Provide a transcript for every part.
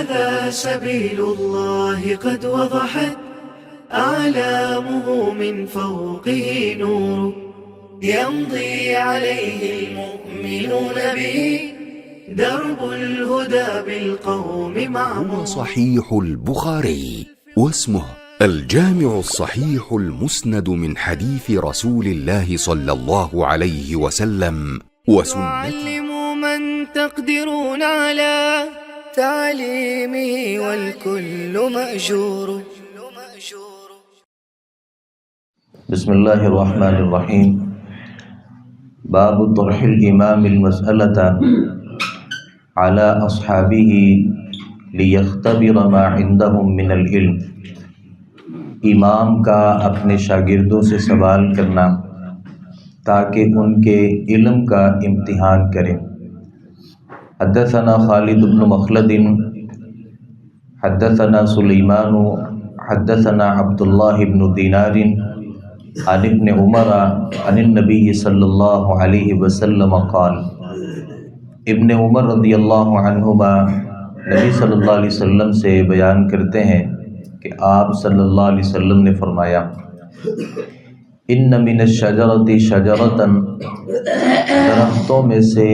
هذا سبيل الله قد وضحت أعلامه من فوقه نور يمضي عليه المؤمنون به درب الهدى بالقوم معمور. هو صحيح البخاري واسمه الجامع الصحيح المسند من حديث رسول الله صلى الله عليه وسلم وسنته. وعلموا من تقدرون على تعليمه والكل مأجور. بسم الله الرحمن الرحيم. باب طرح الإمام المسألة على أصحابه ليختبر ما عندهم من العلم. امام کا اپنے شاگردوں سے سوال کرنا تاکہ ان کے علم کا امتحان کریں. حدثنا خالد بن مخلد حدثنا سلیمان حدثنا عبد الله بن دینار عن ابن عمر عن النبی صلی اللہ علیہ وسلم قال. ابن عمر رضی اللہ عنہما نبی صلی اللہ علیہ وسلم سے بیان کرتے ہیں کہ آپ صلی اللہ علیہ وسلم نے فرمایا ان من الشجرۃ شجرۃ، درختوں میں سے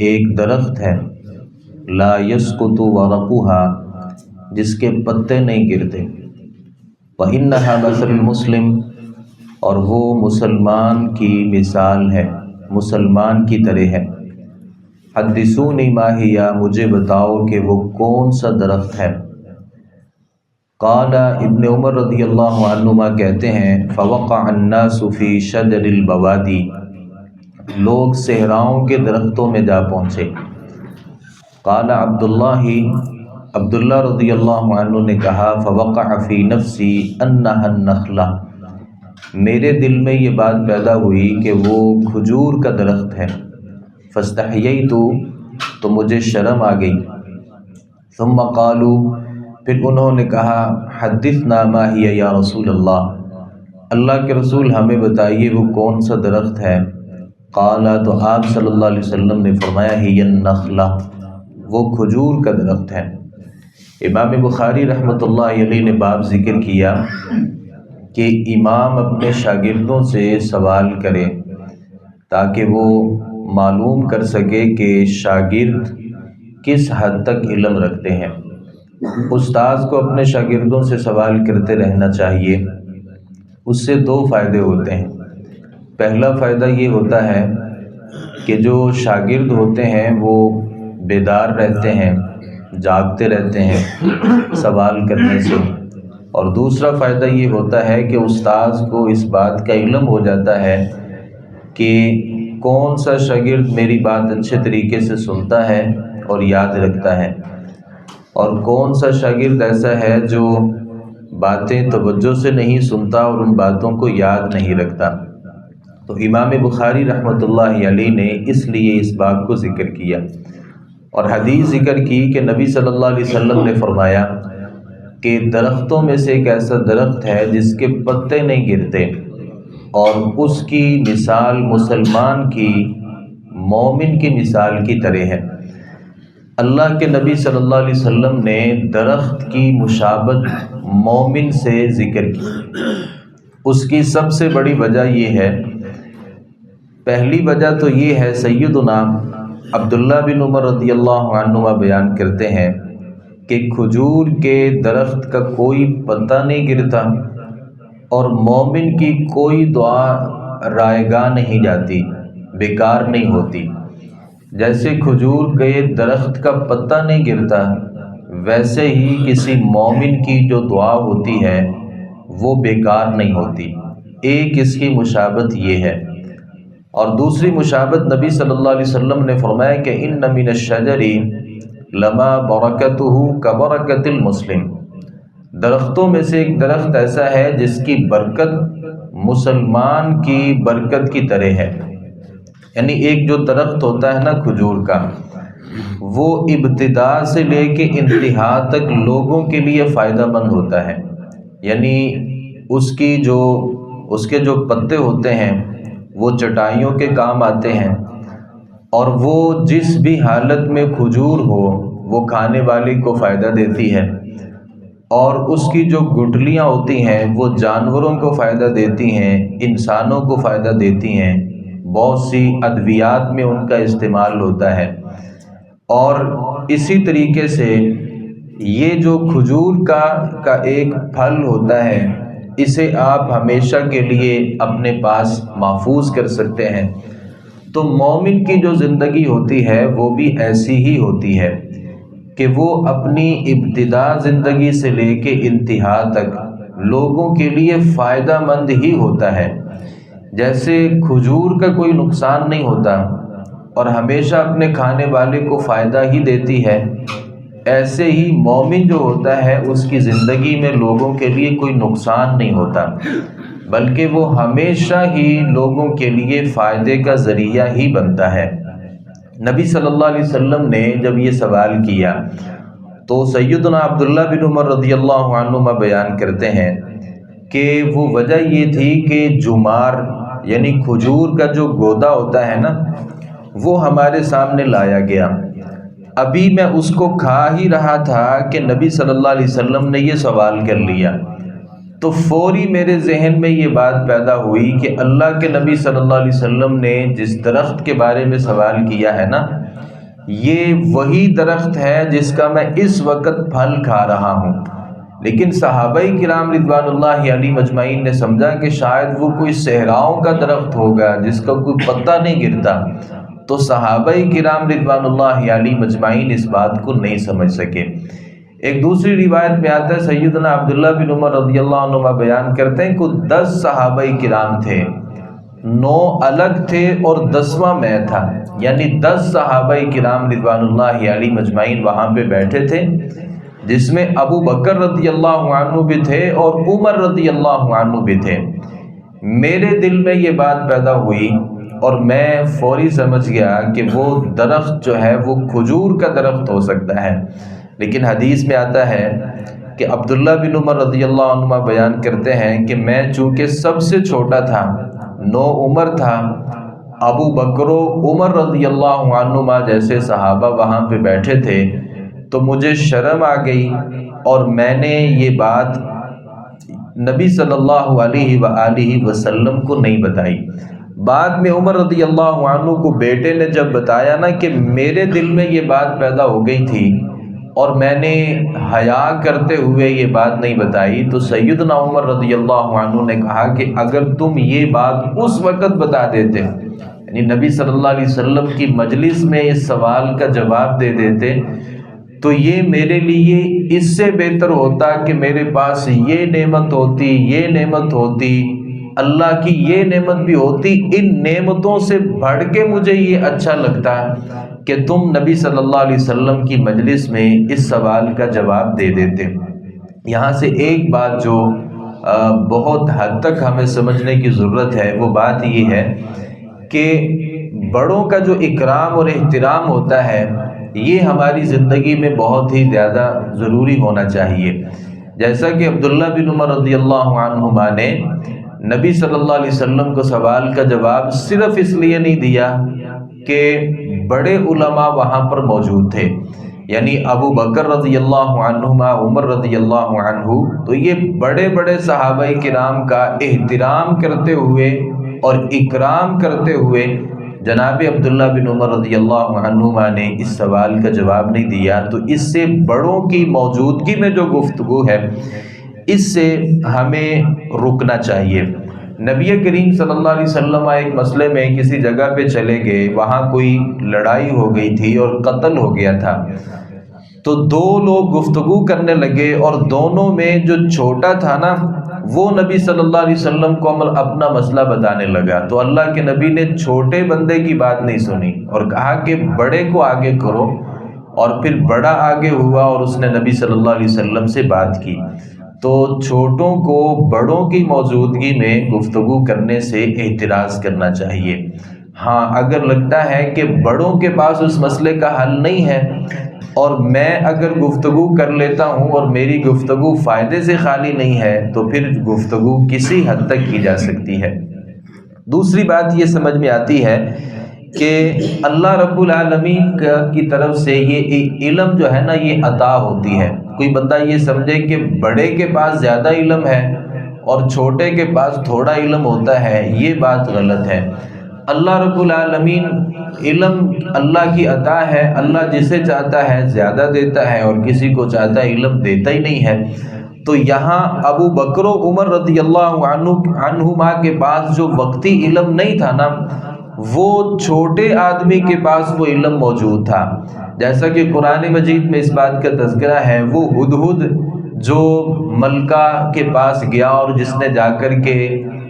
ایک درخت ہے لا یسقط ورقها، جس کے پتے نہیں گرتے، وانها مثل المسلم، اور وہ مسلمان کی مثال ہے، مسلمان کی طرح ہے. حدثونی ما ہی، مجھے بتاؤ کہ وہ کون سا درخت ہے. قال ابن عمر رضی اللہ عنہما کہتے ہیں فوقع الناس فی شجر البوادی، لوگ صحراؤں کے درختوں میں جا پہنچے. قال عبداللہ رضی اللہ عنہ نے کہا فوقع فی نفسی انہا النخلہ، میرے دل میں یہ بات پیدا ہوئی کہ وہ کھجور کا درخت ہے. فاستحییت، تو مجھے شرم آ گئی. ثم قالوا، پھر انہوں نے کہا حدثنا ما ہی یا رسول اللہ، اللہ کے رسول ہمیں بتائیے وہ کون سا درخت ہے. قال، تو آپ صلی اللہ علیہ وسلم نے فرمایا ہی النخلہ، وہ کھجور کا درخت ہے. امام بخاری رحمۃ اللہ علیہ نے باب ذکر کیا کہ امام اپنے شاگردوں سے سوال کرے تاکہ وہ معلوم کر سکے کہ شاگرد کس حد تک علم رکھتے ہیں. استاذ کو اپنے شاگردوں سے سوال کرتے رہنا چاہیے. اس سے دو فائدے ہوتے ہیں. پہلا فائدہ یہ ہوتا ہے کہ جو شاگرد ہوتے ہیں وہ بیدار رہتے ہیں، جاگتے رہتے ہیں سوال کرنے سے. اور دوسرا فائدہ یہ ہوتا ہے کہ استاذ کو اس بات کا علم ہو جاتا ہے کہ کون سا شاگرد میری بات اچھے طریقے سے سنتا ہے اور یاد رکھتا ہے، اور کون سا شاگرد ایسا ہے جو باتیں توجہ سے نہیں سنتا اور ان باتوں کو یاد نہیں رکھتا. تو امام بخاری رحمۃ اللہ علیہ نے اس لیے اس بات کو ذکر کیا اور حدیث ذکر کی کہ نبی صلی اللہ علیہ وسلم نے فرمایا کہ درختوں میں سے ایک ایسا درخت ہے جس کے پتے نہیں گرتے، اور اس کی مثال مسلمان کی، مومن کی مثال کی طرح ہے. اللہ کے نبی صلی اللہ علیہ وسلم نے درخت کی مشابہت مومن سے ذکر کی. اس کی سب سے بڑی وجہ یہ ہے، پہلی وجہ تو یہ ہے سیدنا عبداللہ بن عمر رضی اللہ عنہما بیان کرتے ہیں کہ کھجور کے درخت کا کوئی پتا نہیں گرتا اور مومن کی کوئی دعا رائگاں نہیں جاتی، بیکار نہیں ہوتی. جیسے کھجور کے درخت کا پتا نہیں گرتا، ویسے ہی کسی مومن کی جو دعا ہوتی ہے وہ بیکار نہیں ہوتی. ایک اس کی مشابہت یہ ہے. اور دوسری مشابہت نبی صلی اللہ علیہ وسلم نے فرمایا کہ ان من الشجر لما برکتہ کبرکت المسلم، درختوں میں سے ایک درخت ایسا ہے جس کی برکت مسلمان کی برکت کی طرح ہے. یعنی ایک جو درخت ہوتا ہے نا کھجور کا، وہ ابتدا سے لے کے انتہا تک لوگوں کے لیے فائدہ مند ہوتا ہے. یعنی اس کے جو پتے ہوتے ہیں وہ چٹائیوں کے کام آتے ہیں، اور وہ جس بھی حالت میں کھجور ہو وہ کھانے والے کو فائدہ دیتی ہے، اور اس کی جو گٹھلیاں ہوتی ہیں وہ جانوروں کو فائدہ دیتی ہیں، انسانوں کو فائدہ دیتی ہیں، بہت سی ادویات میں ان کا استعمال ہوتا ہے۔ اور اسی طریقے سے یہ جو کھجور کا ایک پھل ہوتا ہے، اسے آپ ہمیشہ کے لیے اپنے پاس محفوظ کر سکتے ہیں۔ تو مومن کی جو زندگی ہوتی ہے وہ بھی ایسی ہی ہوتی ہے کہ وہ اپنی ابتدا زندگی سے لے کے انتہا تک لوگوں کے لیے فائدہ مند ہی ہوتا ہے۔ جیسے کھجور کا کوئی نقصان نہیں ہوتا اور ہمیشہ اپنے کھانے والے کو فائدہ ہی دیتی ہے، ایسے ہی مومن جو ہوتا ہے اس کی زندگی میں لوگوں کے لیے کوئی نقصان نہیں ہوتا، بلکہ وہ ہمیشہ ہی لوگوں کے لیے فائدے کا ذریعہ ہی بنتا ہے۔ نبی صلی اللہ علیہ وسلم نے جب یہ سوال کیا تو سیدنا عبداللہ بن عمر رضی اللہ عنہما بیان کرتے ہیں کہ وہ وجہ یہ تھی کہ جمار یعنی کھجور کا جو گودا ہوتا ہے نا، وہ ہمارے سامنے لایا گیا۔ ابھی میں اس کو کھا ہی رہا تھا کہ نبی صلی اللہ علیہ وسلم نے یہ سوال کر لیا، تو فوری میرے ذہن میں یہ بات پیدا ہوئی کہ اللہ کے نبی صلی اللہ علیہ وسلم نے جس درخت کے بارے میں سوال کیا ہے نا، یہ وہی درخت ہے جس کا میں اس وقت پھل کھا رہا ہوں۔ لیکن صحابہ کرام رضوان اللہ علیہم اجمعین نے سمجھا کہ شاید وہ کوئی صحراؤں کا درخت ہوگا جس کا کوئی پتا نہیں گرتا، تو صحابہ کرام رضوان اللہ علیہم اجمعین اس بات کو نہیں سمجھ سکے۔ ایک دوسری روایت میں آتا ہے، سیدنا عبداللہ بن عمر رضی اللہ عنہ بیان کرتے ہیں کہ 10 صحابہ کرام تھے، 9 الگ تھے اور 10واں میں تھا، یعنی 10 صحابہ کرام رضوان اللہ علیہم اجمعین وہاں پہ بیٹھے تھے، جس میں ابو بکر رضی اللہ عنہ بھی تھے اور عمر رضی اللہ عنہ بھی تھے۔ میرے دل میں یہ بات پیدا ہوئی اور میں فوری سمجھ گیا کہ وہ درخت جو ہے وہ کھجور کا درخت ہو سکتا ہے۔ لیکن حدیث میں آتا ہے کہ عبداللہ بن عمر رضی اللہ عنہ بیان کرتے ہیں کہ میں چونکہ سب سے چھوٹا تھا، 9 عمر تھا، ابو بکر و عمر رضی اللہ عنہما جیسے صحابہ وہاں پہ بیٹھے تھے، تو مجھے شرم آ گئی اور میں نے یہ بات نبی صلی اللہ علیہ وآلہ وسلم کو نہیں بتائی۔ بعد میں عمر رضی اللہ عنہ کو بیٹے نے جب بتایا نا کہ میرے دل میں یہ بات پیدا ہو گئی تھی اور میں نے حیا کرتے ہوئے یہ بات نہیں بتائی، تو سیدنا عمر رضی اللہ عنہ نے کہا کہ اگر تم یہ بات اس وقت بتا دیتے، یعنی نبی صلی اللہ علیہ وسلم کی مجلس میں اس سوال کا جواب دے دیتے، تو یہ میرے لیے اس سے بہتر ہوتا کہ میرے پاس یہ نعمت ہوتی، یہ نعمت ہوتی، اللہ کی یہ نعمت بھی ہوتی، ان نعمتوں سے بڑھ کے مجھے یہ اچھا لگتا کہ تم نبی صلی اللہ علیہ وسلم کی مجلس میں اس سوال کا جواب دے دیتے۔ یہاں سے ایک بات جو بہت حد تک ہمیں سمجھنے کی ضرورت ہے، وہ بات یہ ہے کہ بڑوں کا جو اکرام اور احترام ہوتا ہے، یہ ہماری زندگی میں بہت ہی زیادہ ضروری ہونا چاہیے۔ جیسا کہ عبداللہ بن عمر رضی اللہ عنہما نے نبی صلی اللہ علیہ وسلم کو سوال کا جواب صرف اس لیے نہیں دیا کہ بڑے علماء وہاں پر موجود تھے، یعنی ابو بکر رضی اللہ عنہما، عمر رضی اللہ عنہ، تو یہ بڑے بڑے صحابہ کرام کا احترام کرتے ہوئے اور اکرام کرتے ہوئے جناب عبداللہ بن عمر رضی اللہ عنہما نے اس سوال کا جواب نہیں دیا۔ تو اس سے بڑوں کی موجودگی میں جو گفتگو ہے، اس سے ہمیں رکنا چاہیے۔ نبی کریم صلی اللہ علیہ وسلم ایک مسئلے میں کسی جگہ پہ چلے گئے، وہاں کوئی لڑائی ہو گئی تھی اور قتل ہو گیا تھا، تو 2 لوگ گفتگو کرنے لگے اور دونوں میں جو چھوٹا تھا نا، وہ نبی صلی اللہ علیہ وسلم کو اپنا مسئلہ بتانے لگا، تو اللہ کے نبی نے چھوٹے بندے کی بات نہیں سنی اور کہا کہ بڑے کو آگے کرو، اور پھر بڑا آگے ہوا اور اس نے نبی صلی اللہ علیہ وسلم سے بات کی۔ تو چھوٹوں کو بڑوں کی موجودگی میں گفتگو کرنے سے احتراز کرنا چاہیے۔ ہاں، اگر لگتا ہے کہ بڑوں کے پاس اس مسئلے کا حل نہیں ہے اور میں اگر گفتگو کر لیتا ہوں اور میری گفتگو فائدے سے خالی نہیں ہے، تو پھر گفتگو کسی حد تک کی جا سکتی ہے۔ دوسری بات یہ سمجھ میں آتی ہے کہ اللہ رب العالمین کی طرف سے یہ علم جو ہے نا یہ عطا ہوتی ہے۔ کوئی بندہ یہ سمجھے کہ بڑے کے پاس زیادہ علم ہے اور چھوٹے کے پاس تھوڑا علم ہوتا ہے، یہ بات غلط ہے۔ اللہ رب العالمین علم اللہ کی عطا ہے، اللہ جسے چاہتا ہے زیادہ دیتا ہے اور کسی کو چاہتا ہے علم دیتا ہی نہیں ہے۔ تو یہاں ابو بکر و عمر رضی اللہ عنہما کے پاس جو وقتی علم نہیں تھا نا، وہ چھوٹے آدمی کے پاس وہ علم موجود تھا۔ جیسا کہ قرآن مجید میں اس بات کا تذکرہ ہے، وہ ہدہد جو ملکہ کے پاس گیا اور جس نے جا کر کے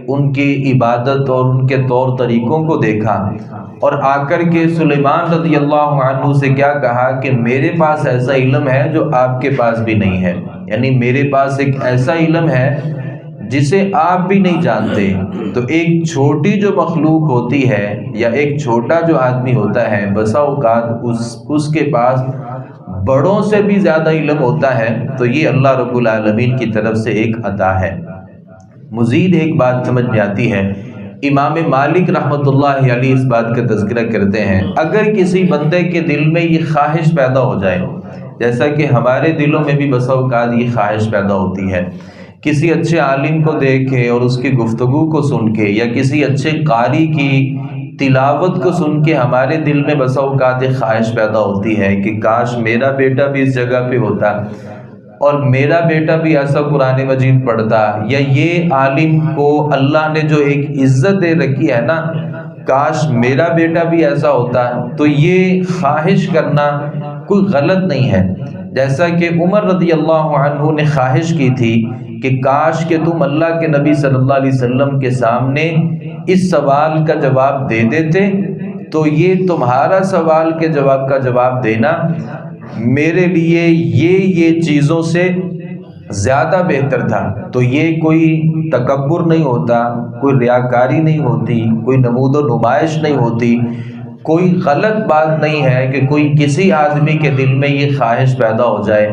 ان کی عبادت اور ان کے طور طریقوں کو دیکھا اور آ کر کے سلیمان رضی اللہ عنہ سے کیا کہا کہ میرے پاس ایسا علم ہے جو آپ کے پاس بھی نہیں ہے، یعنی میرے پاس ایک ایسا علم ہے جسے آپ بھی نہیں جانتے۔ تو ایک چھوٹی جو مخلوق ہوتی ہے یا ایک چھوٹا جو آدمی ہوتا ہے، بسا اوقات اس کے پاس بڑوں سے بھی زیادہ علم ہوتا ہے۔ تو یہ اللہ رب العالمین کی طرف سے ایک عطا ہے۔ مزید ایک بات سمجھ میں آتی ہے، امام مالک رحمۃ اللہ علیہ اس بات کا تذکرہ کرتے ہیں، اگر کسی بندے کے دل میں یہ خواہش پیدا ہو جائے، جیسا کہ ہمارے دلوں میں بھی بسا اوقات یہ خواہش پیدا ہوتی ہے، کسی اچھے عالم کو دیکھ کے اور اس کی گفتگو کو سن کے یا کسی اچھے قاری کی تلاوت کو سن کے ہمارے دل میں بسا اوقات ایک خواہش پیدا ہوتی ہے کہ کاش میرا بیٹا بھی اس جگہ پہ ہوتا اور میرا بیٹا بھی ایسا قرآن مجید پڑھتا، یا یہ عالم کو اللہ نے جو ایک عزت دے رکھی ہے نا، کاش میرا بیٹا بھی ایسا ہوتا۔ تو یہ خواہش کرنا کوئی غلط نہیں ہے، جیسا کہ عمر رضی اللہ عنہ نے خواہش کی تھی کہ کاش کہ تم اللہ کے نبی صلی اللہ علیہ وسلم کے سامنے اس سوال کا جواب دے دیتے، تو یہ تمہارا سوال کے جواب کا جواب دینا میرے لیے یہ چیزوں سے زیادہ بہتر تھا۔ تو یہ کوئی تکبر نہیں ہوتا، کوئی ریاکاری نہیں ہوتی، کوئی نمود و نمائش نہیں ہوتی، کوئی غلط بات نہیں ہے کہ کوئی کسی آدمی کے دل میں یہ خواہش پیدا ہو جائے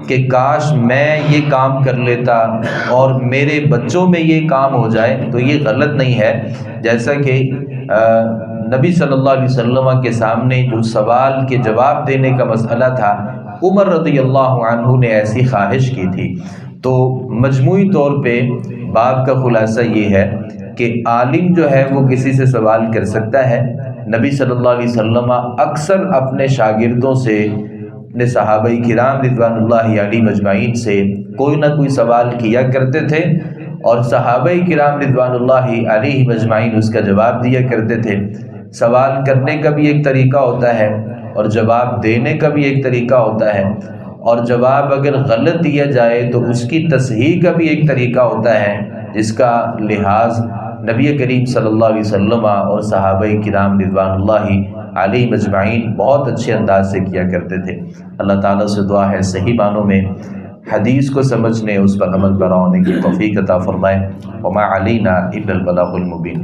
کہ کاش میں یہ کام کر لیتا اور میرے بچوں میں یہ کام ہو جائے، تو یہ غلط نہیں ہے۔ جیسا کہ نبی صلی اللہ علیہ وسلم کے سامنے جو سوال کے جواب دینے کا مسئلہ تھا، عمر رضی اللہ عنہ نے ایسی خواہش کی تھی۔ تو مجموعی طور پہ باب کا خلاصہ یہ ہے کہ عالم جو ہے وہ کسی سے سوال کر سکتا ہے۔ نبی صلی اللہ علیہ وسلم اکثر اپنے شاگردوں سے، اپنے صحابہ کرام رضوان اللہ علیہ مجمعین سے کوئی نہ کوئی سوال کیا کرتے تھے اور صحابہ کرام رضوان اللہ علیہ مجمعین اس کا جواب دیا کرتے تھے۔ سوال کرنے کا بھی ایک طریقہ ہوتا ہے اور جواب دینے کا بھی ایک طریقہ ہوتا ہے، اور جواب اگر غلط دیا جائے تو اس کی تصحیح کا بھی ایک طریقہ ہوتا ہے، جس کا لحاظ نبی کریم صلی اللہ علیہ وسلم اور صحابہ کرام رضوان اللہ علیہ مجمعین بہت اچھے انداز سے کیا کرتے تھے۔ اللہ تعالیٰ سے دعا ہے صحیح معنوں میں حدیث کو سمجھنے، اس پر عمل پیرا ہونے کی توفیق عطا فرمائے۔ وما علینا الا البلاغ المبین۔